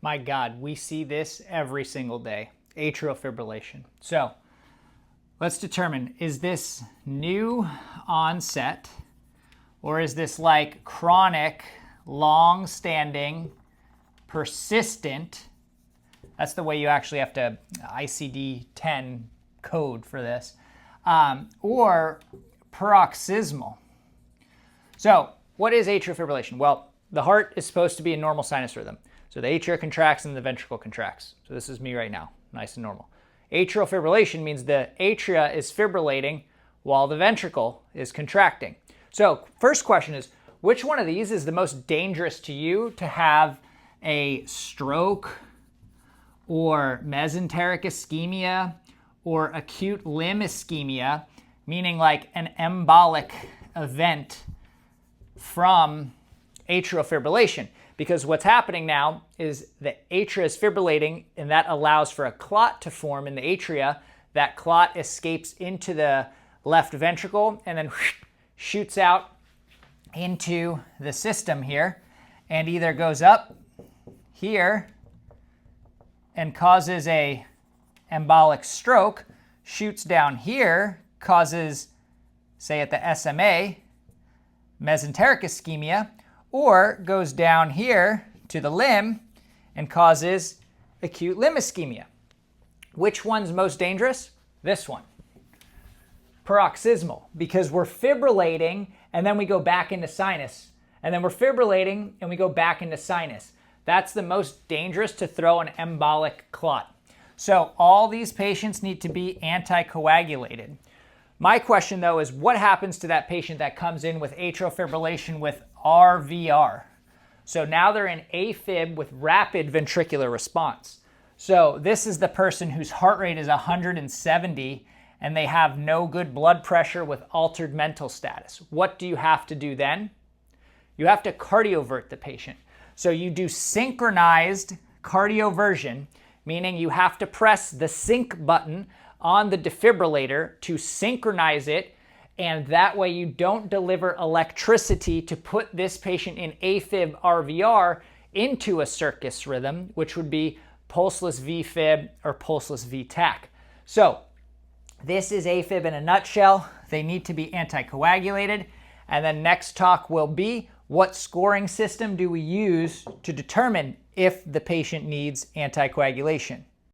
My God, we see this every single day, atrial fibrillation. So let's determine, is this new onset or is this like chronic, long-standing, persistent? That's the way you actually have to ICD-10 code for this. Or paroxysmal. So what is atrial fibrillation? Well, the heart is supposed to be in normal sinus rhythm. So the atria contracts and the ventricle contracts. So this is me right now, nice and normal. Atrial fibrillation means the atria is fibrillating while the ventricle is contracting. So first question is, which one of these is the most dangerous to you to have a stroke or mesenteric ischemia or acute limb ischemia, meaning like an embolic event from atrial fibrillation? Because what's happening now is the atria is fibrillating, and that allows for a clot to form in the atria. That clot escapes into the left ventricle and then shoots out into the system here and either goes up here and causes a embolic stroke, shoots down here, causes, say at the SMA, mesenteric ischemia, or goes down here to the limb and causes acute limb ischemia. Which one's most dangerous? This one. Paroxysmal, because we're fibrillating and then we go back into sinus. And then we're fibrillating and we go back into sinus. That's the most dangerous to throw an embolic clot. So all these patients need to be anticoagulated. My question though is, what happens to that patient that comes in with atrial fibrillation with RVR? So now they're in AFib with rapid ventricular response. So this is the person whose heart rate is 170 and they have no good blood pressure with altered mental status. What do you have to do then? You have to cardiovert the patient. So you do synchronized cardioversion, meaning you have to press the sync button on the defibrillator to synchronize it, and that way you don't deliver electricity to put this patient in AFib RVR into a circus rhythm, which would be pulseless VFib or pulseless VTAC. So this is AFib in a nutshell. They need to be anticoagulated. And then next talk will be, what scoring system do we use to determine if the patient needs anticoagulation?